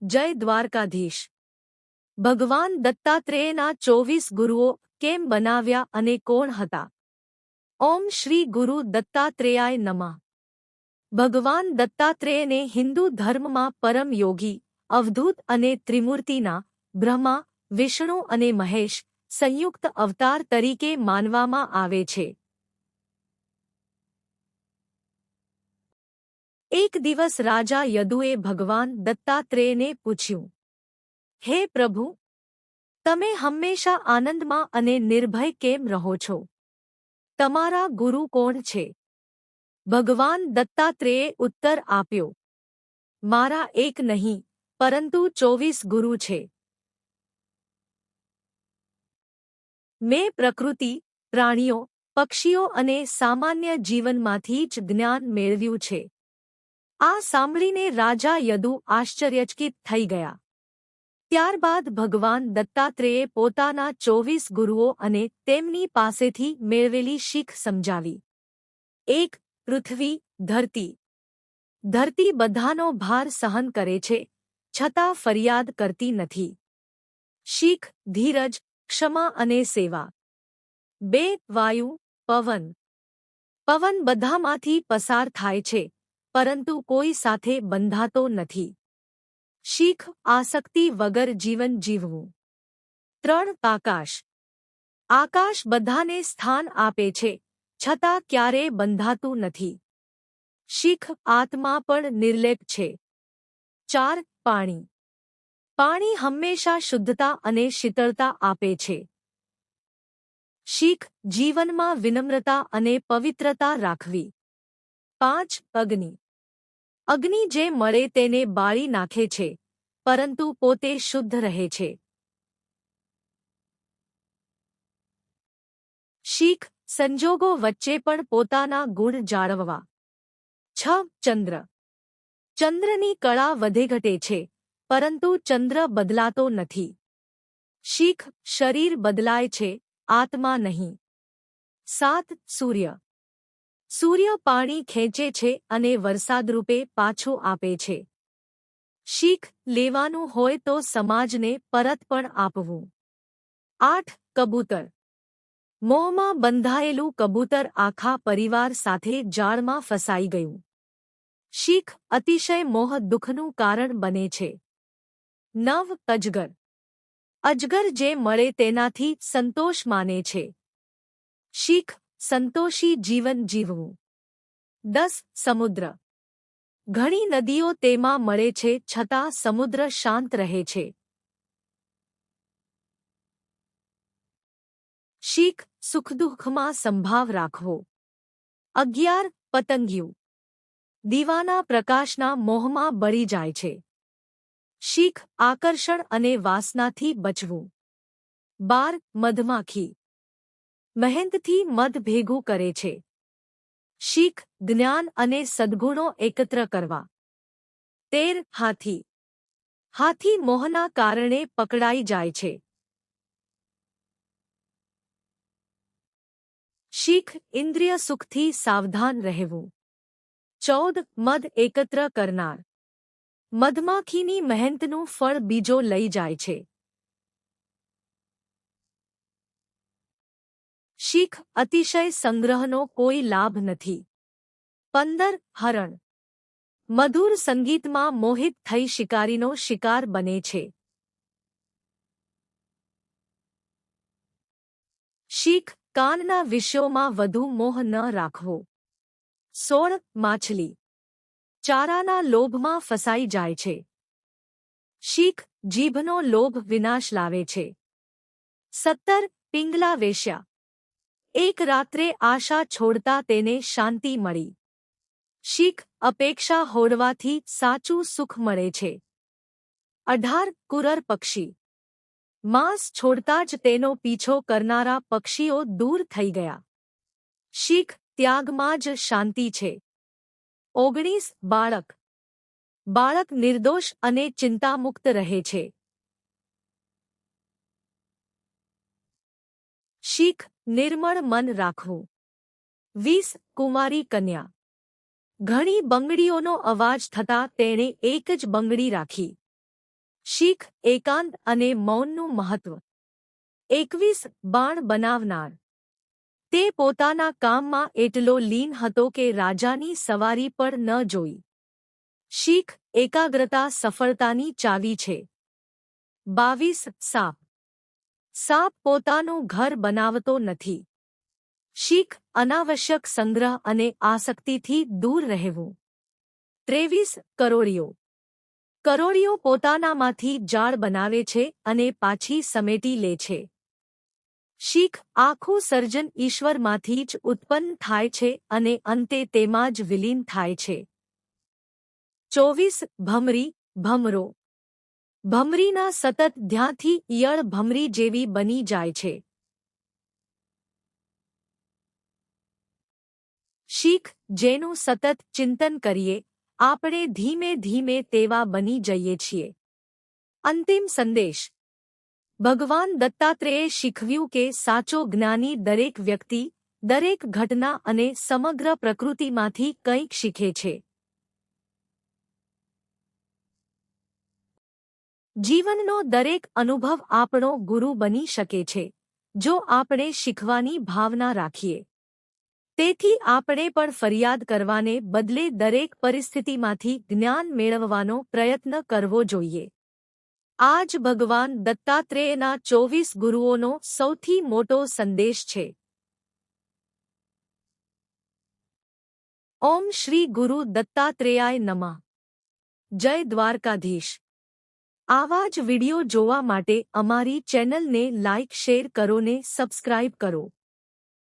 જય દ્વારકાધીશ। ભગવાન દત્તાત્રેયના 24 ગુરુઓ કેમ બનાવ્યા અને કોણ હતા? ઓમ શ્રી ગુરુ દત્તાત્રેયાય નમઃ। ભગવાન દત્તાત્રેયને હિન્દુ ધર્મમાં પરમ યોગી, અવધૂત અને ત્રિમૂર્તિના બ્રહ્મા, વિષ્ણુ અને મહેશ સંયુક્ત અવતાર તરીકે માનવામાં આવે છે। એક દિવસ રાજા યદુએ ભગવાન દત્તાત્રેયને પૂછ્યું, હે પ્રભુ, તમે હંમેશા આનંદમાં અને નિર્ભય કેમ રહો છો? તમારા ગુરુ કોણ છે? ભગવાન દત્તાત્રેયે ઉત્તર આપ્યો, મારા એક નહીં પરંતુ 24 ગુરુ છે। મેં પ્રકૃતિ, પ્રાણીઓ, પક્ષીઓ અને સામાન્ય જીવનમાંથી જ જ્ઞાન મેળવ્યું છે। આ સાંભળીને રાજા યદુ આશ્ચર્યચકિત થઈ ગયા। ત્યારબાદ ભગવાન દત્તાત્રેયે પોતાના 24 ગુરુઓ અને તેમની પાસેથી મેળવેલી શીખ સમજાવી। 1. પૃથ્વી, ધરતી। ધરતી બધાનો ભાર સહન કરે છે, છતાં ફરિયાદ કરતી નથી। શીખ, ધીરજ, ક્ષમા અને સેવા। 2. વાયુ, પવન। પવન બધામાંથી પસાર થાય છે, પરંતુ કોઈ સાથે બંધાતો નથી। શીખ, આસક્તિ વગર જીવન જીવવું। 3. આકાશ। આકાશ બધાને સ્થાન આપે છે, છતાં ક્યારેય બંધાતું નથી। શીખ, આત્મા પણ નિર્લેપ છે। 4. પાણી। પાણી હંમેશા શુદ્ધતા અને શીતળતા આપે છે। શીખ, જીવનમાં વિનમ્રતા અને પવિત્રતા રાખવી। 5. અગ્નિ। અગ્નિ જે મળે તેને બાળી નાખે છે, પરંતુ પોતે શુદ્ધ રહે છે। શીખ, સંજોગો વચ્ચે પણ પોતાના ગુણ જાળવવા। 6. ચંદ્ર। ચંદ્રની કળા વધે ઘટે છે, પરંતુ ચંદ્ર બદલાતો નથી। શીખ, શરીર બદલાય છે, આત્મા નહીં। 7. સૂર્ય। સૂર્ય પાણી ખેંચે છે અને વરસાદરૂપે પાછું આપે છે। શીખ, લેવાનું હોય તો સમાજને પરત પણ આપવું। 8. કબૂતર। મોહમાં બંધાયેલું કબૂતર આખા પરિવાર સાથે જાળમાં ફસાઈ ગયું। શીખ, અતિશય મોહ દુઃખનું કારણ બને છે। 9. અજગર। અજગર જે મળે તેનાથી સંતોષ માને છે। શીખ, સંતોષી જીવન જીવવું। 10. સમુદ્ર। ઘણી નદીઓ તેમાં મળે છે, છતાં સમુદ્ર શાંત રહે છે। શીખ, સુખદુઃખમાં સંભાવ રાખવો। 11. પતંગિયું। દીવાના પ્રકાશના મોહમાં બળી જાય છે। શીખ, આકર્ષણ અને વાસનાથી બચવું। 12. મધમાખી। મહેનતથી મધ ભેગું કરે છે। શીખ, જ્ઞાન અને સદ્ગુણો એકત્ર કરવા। 13. હાથી। હાથી મોહના કારણે પકડાઈ જાય છે। શીખ, ઇન્દ્રિય સુખથી સાવધાન રહેવું। 14. મધ એકત્ર કરનાર। મધમાખીની મહેનતનું ફળ બીજો લઈ જાય છે। શીખ, અતિશય સંગ્રહનો કોઈ લાભ નથી। 15. હરણ। મધુર સંગીતમાં મોહિત થઈ શિકારીનો શિકાર બને છે। શીખ, કાનના વિષયોમાં વધુ મોહ ન રાખવો। 16. માછલી। ચારાના લોભમાં ફસાઈ જાય છે। શીખ, જીભનો લોભ વિનાશ લાવે છે। 17. પિંગલા વેશ્યા। એક રાત્રે આશા છોડતા તેને શાંતિ મળી। શીખ, અપેક્ષા હોડવાથી સાચું સુખ મળે છે। 18. કુરર પક્ષી। માંસ છોડતા જ તેનો પીછો કરનારા પક્ષીઓ દૂર થઈ ગયા। શીખ, ત્યાગમાં જ શાંતિ છે। 19. બાળક। બાળક નિર્દોષ અને ચિંતામુક્ત રહે છે। શીખ, નિર્મળ મન રાખવું। 20. કુંવારી કન્યા। ઘણી બંગડીઓનો અવાજ થતાં તેણે એક જ બંગડી રાખી। શીખ એકાંત અને મૌનનું મહત્વ. 21 બાણ બનાવનાર. તે પોતાના કામમાં એટલો લીન હતો કે રાજાની સવારી પણ ન જોઈ. શીખ એકાગ્રતા સફળતાની ચાવી છે. 22 સાપ. સાપ પોતાનું ઘર બનાવતો નથી. શીખ અનાવશ્યક સંગ્રહ અને આસક્તિથી દૂર રહેવું. 23 કરોળિયો. કરોળિયો પોતાનામાંથી જાળ બનાવે છે અને પાછી સમેટી લે છે. શીખ આખું સર્જન ઈશ્વરમાંથી જ ઉત્પન્ન થાય છે અને અંતે તેમાં જ વિલીન થાય છે. 24 ભમરી ભમરો. ભમરીના સતત ધ્યાનથી ઈયળ ભમરી જેવી બની જાય છે. શીખ જેનું સતત ચિંતન કરીએ આપણે ધીમે ધીમે તેવા બની જઈએ છીએ. અંતિમ સંદેશ. ભગવાન દત્તાત્રેયે શીખવ્યું કે સાચો જ્ઞાની દરેક વ્યક્તિ, દરેક ઘટના અને સમગ્ર પ્રકૃતિમાંથી કંઈક શીખે છે. જીવનનો દરેક અનુભવ આપણો ગુરુ બની શકે છે, જો આપણે શીખવાની ભાવના રાખીએ. તેથી આપણે પણ ફરિયાદ કરવાને બદલે દરેક પરિસ્થિતિમાંથી જ્ઞાન મેળવવાનો પ્રયત્ન કરવો જોઈએ. આ જ ભગવાન દત્તાત્રેયના 24 ગુરુઓનો સૌથી મોટો સંદેશ છે. ઓમ શ્રી ગુરુ દત્તાત્રેયાય નમઃ. જય દ્વારકાધીશ. આવા જ વિડિયો જોવા માટે અમારી ચેનલને લાઇક શેર કરો ને સબસ્ક્રાઇબ કરો.